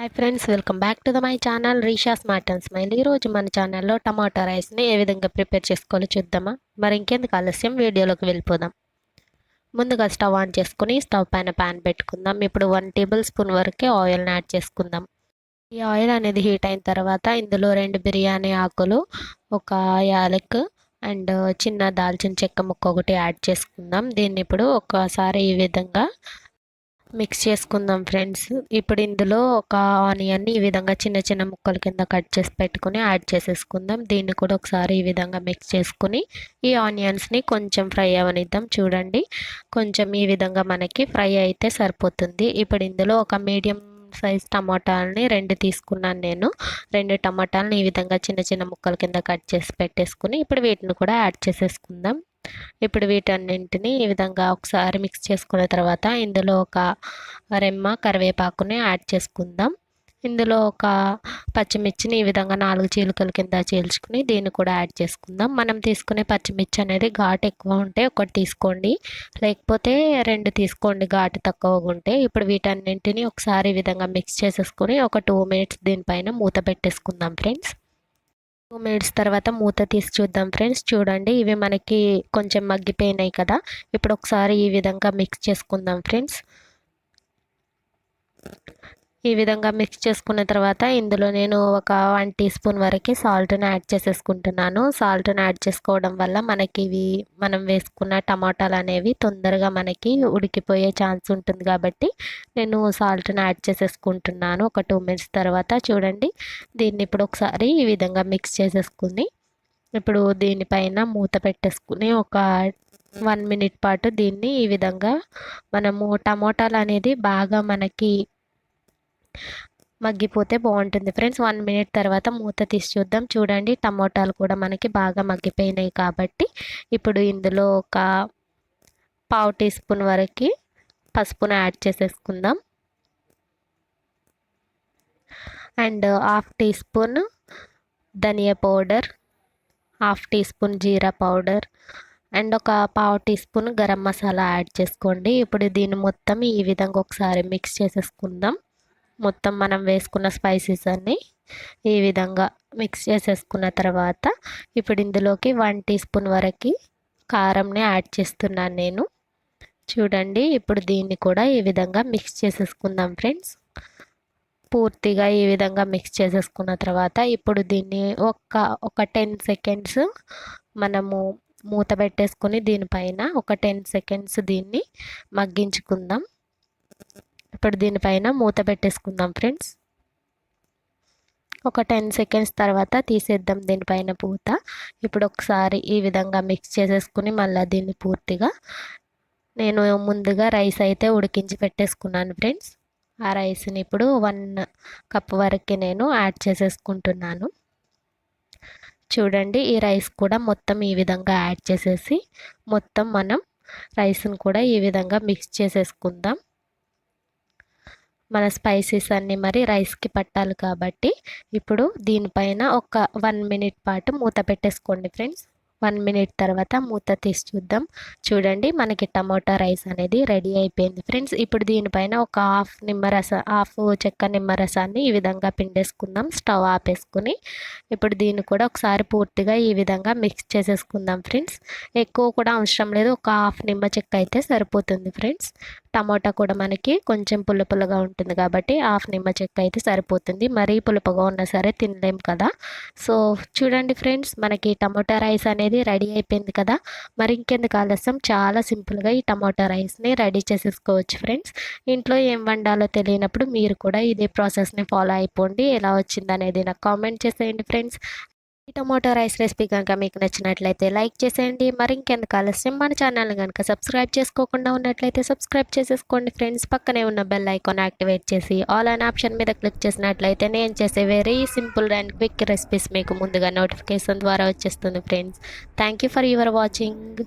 Hi friends, welcome back to my channel Risha smile. ఈరోజు మన ఛానల్లో టమాటా రైస్ని ఏ విధంగా ప్రిపేర్ చేసుకోవాలో చూద్దామా. మరి ఇంకెందుకు ఆలస్యం, వీడియోలోకి వెళ్ళిపోదాం. ముందుగా స్టవ్ ఆన్ చేసుకుని స్టవ్ పైన ప్యాన్ పెట్టుకుందాం. ఇప్పుడు 1 టేబుల్ స్పూన్ వరకే ఆయిల్ని యాడ్ చేసుకుందాం. ఈ ఆయిల్ అనేది హీట్ అయిన తర్వాత ఇందులో 2 బిర్యానీ ఆకులు, ఒక యాలక్ అండ్ చిన్న దాల్చిన చెక్క ముక్క ఒకటి యాడ్ చేసుకుందాం. దీన్ని ఇప్పుడు ఒకసారి ఈ విధంగా మిక్స్ చేసుకుందాం ఫ్రెండ్స్. ఇప్పుడు ఇందులో ఒక ఆనియన్ని ఈ విధంగా చిన్న చిన్న ముక్కల కింద కట్ చేసి పెట్టుకుని యాడ్ చేసేసుకుందాం. దీన్ని కూడా ఒకసారి ఈ విధంగా మిక్స్ చేసుకుని ఈ ఆనియన్స్ని కొంచెం ఫ్రై అవనిద్దాం. చూడండి, కొంచెం ఈ విధంగా మనకి ఫ్రై అయితే సరిపోతుంది. ఇప్పుడు ఇందులో ఒక మీడియం సైజ్ టమాటాలని 2 తీసుకున్నాను నేను. 2 టమాటాలని ఈ విధంగా చిన్న చిన్న ముక్కల కింద కట్ చేసి పెట్టేసుకుని ఇప్పుడు వీటిని కూడా యాడ్ చేసేసుకుందాం. ఇప్పుడు వీటన్నింటినీ ఈ విధంగా ఒకసారి మిక్స్ చేసుకున్న తర్వాత ఇందులో ఒక రెమ్మ కరివేపాకుని యాడ్ చేసుకుందాం. ఇందులో ఒక పచ్చిమిర్చిని ఈ విధంగా 4 చీలికల కింద చీల్చుకుని దీన్ని కూడా యాడ్ చేసుకుందాం. మనం తీసుకునే పచ్చిమిర్చి అనేది ఘాటు ఎక్కువ ఉంటే ఒకటి తీసుకోండి, లేకపోతే 2 తీసుకోండి ఘాటు తక్కువగా ఉంటే. ఇప్పుడు వీటన్నింటినీ ఒకసారి ఈ విధంగా మిక్స్ చేసేసుకుని ఒక 2 మినిట్స్ దీనిపైన మూత పెట్టేసుకుందాం ఫ్రెండ్స్. 2 మినిట్స్ తర్వాత మూత తీసి చూద్దాం ఫ్రెండ్స్. చూడండి, ఇవి మనకి కొంచెం మగ్గిపోయినాయి కదా. ఇప్పుడు ఒకసారి ఈ విధంగా మిక్స్ చేసుకుందాం ఫ్రెండ్స్. ఈ విధంగా మిక్స్ చేసుకున్న తర్వాత ఇందులో నేను ఒక 1 టీ స్పూన్ వరకు సాల్ట్ని యాడ్ చేసేసుకుంటున్నాను. సాల్ట్ని యాడ్ చేసుకోవడం వల్ల మనకి ఇవి మనం వేసుకున్న టమాటాలు అనేవి తొందరగా మనకి ఉడికిపోయే ఛాన్స్ ఉంటుంది కాబట్టి నేను సాల్ట్ని యాడ్ చేసేసుకుంటున్నాను. ఒక 2 మినిట్స్ తర్వాత చూడండి, దీన్ని ఇప్పుడు ఒకసారి ఈ విధంగా మిక్స్ చేసేసుకుని ఇప్పుడు దీనిపైన మూత పెట్టేసుకుని ఒక 1 మినిట్ పాటు దీన్ని ఈ విధంగా మనము టమాటాలు అనేది బాగా మనకి మగ్గిపోతే బాగుంటుంది ఫ్రెండ్స్. 1 మినిట్ తర్వాత మూత తీసి చూద్దాం. చూడండి, టమోటాలు కూడా మనకి బాగా మగ్గిపోయినాయి కాబట్టి ఇప్పుడు ఇందులో ఒక 1/2 టీ స్పూన్ వరకు పసుపును యాడ్ చేసేసుకుందాం. అండ్ 1/2 టీ స్పూన్ ధనియా పౌడర్, 1/2 టీ స్పూన్ జీరా పౌడర్ అండ్ ఒక 1/2 teaspoon garam masala add చేసుకోండి. ఇప్పుడు దీన్ని మొత్తం ఈ విధంగా ఒకసారి మిక్స్ చేసేసుకుందాం. మొత్తం మనం వేసుకున్న స్పైసెస్ అన్నీ ఈ విధంగా మిక్స్ చేసేసుకున్న తర్వాత ఇప్పుడు ఇందులోకి 1 టీ స్పూన్ వరకు కారంని యాడ్ చేస్తున్నాను నేను. చూడండి, ఇప్పుడు దీన్ని కూడా ఈ విధంగా మిక్స్ చేసేసుకుందాం ఫ్రెండ్స్. పూర్తిగా ఈ విధంగా మిక్స్ చేసేసుకున్న తర్వాత ఇప్పుడు దీన్ని ఒక 10 సెకండ్స్ మనము మూత పెట్టేసుకొని దీనిపైన ఒక 10 సెకండ్స్ దీన్ని మగ్గించుకుందాం. ఇప్పుడు దీనిపైన మూత పెట్టేసుకుందాం ఫ్రెండ్స్. ఒక 10 సెకండ్స్ తర్వాత తీసేద్దాం దీనిపైన పూత. ఇప్పుడు ఒకసారి ఈ విధంగా మిక్స్ చేసేసుకుని మళ్ళీ దీన్ని పూర్తిగా నేను ముందుగా రైస్ అయితే ఉడికించి పెట్టేసుకున్నాను ఫ్రెండ్స్. ఆ రైస్ని ఇప్పుడు 1 కప్ వరకు నేను యాడ్ చేసేసుకుంటున్నాను. చూడండి, ఈ రైస్ కూడా మొత్తం ఈ విధంగా యాడ్ చేసేసి మొత్తం మనం రైస్ని కూడా ఈ విధంగా మిక్స్ చేసేసుకుందాం. మన స్పైసెస్ అన్నీ మరి రైస్కి పట్టాలి కాబట్టి ఇప్పుడు దీనిపైన ఒక 1 మినిట్ పాటు మూత పెట్టేసుకోండి ఫ్రెండ్స్. 1 మినిట్ తర్వాత మూత తీసి చూద్దాం. చూడండి, మనకి టమోటా రైస్ అనేది రెడీ అయిపోయింది ఫ్రెండ్స్. ఇప్పుడు దీనిపైన ఒక హాఫ్ చెక్క నిమ్మరసాన్ని ఈ విధంగా పిండేసుకుందాం. స్టవ్ ఆపేసుకుని ఇప్పుడు దీన్ని కూడా ఒకసారి పూర్తిగా ఈ విధంగా మిక్స్ చేసేసుకుందాం ఫ్రెండ్స్. ఎక్కువ కూడా అవసరం లేదు, ఒక హాఫ్ నిమ్మ చెక్క అయితే సరిపోతుంది ఫ్రెండ్స్. టమాటా కూడా మనకి కొంచెం పుల్లగా ఉంటుంది కాబట్టి హాఫ్ నిమ్మ చెక్క అయితే సరిపోతుంది. మరీ పులుపుగా ఉన్నా సరే తినలేం కదా. సో చూడండి ఫ్రెండ్స్, మనకి టమాటా రైస్ అనేది రెడీ అయిపోయింది కదా. మరి ఇంకెందుకు ఆలస్యం, చాలా సింపుల్గా ఈ టమాటా రైస్ని రెడీ చేసేసుకోవచ్చు ఫ్రెండ్స్. ఇంట్లో ఏం వండాలో తెలియనప్పుడు మీరు కూడా ఇదే ప్రాసెస్ని ఫాలో అయిపోండి. ఎలా వచ్చింది అనేది నాకు కామెంట్ చేసేయండి ఫ్రెండ్స్. ఈ టమాటో రైస్ రెసిపీ కనుక మీకు నచ్చినట్లయితే లైక్ చేసేయండి. మరి ఇంకెందుకు ఆలస్యం, మన ఛానల్ని కనుక సబ్స్క్రైబ్ చేసుకోకుండా ఉన్నట్లయితే సబ్స్క్రైబ్ చేసేసుకోండి ఫ్రెండ్స్. పక్కనే ఉన్న బెల్ ఐకాన్ యాక్టివేట్ చేసి ఆల్ అనే ఆప్షన్ మీద క్లిక్ చేసినట్లయితే నేను చేసే very simple and quick recipes మీకు ముందుగా నోటిఫికేషన్ ద్వారా వచ్చేస్తుంది friends. Thank you for your watching.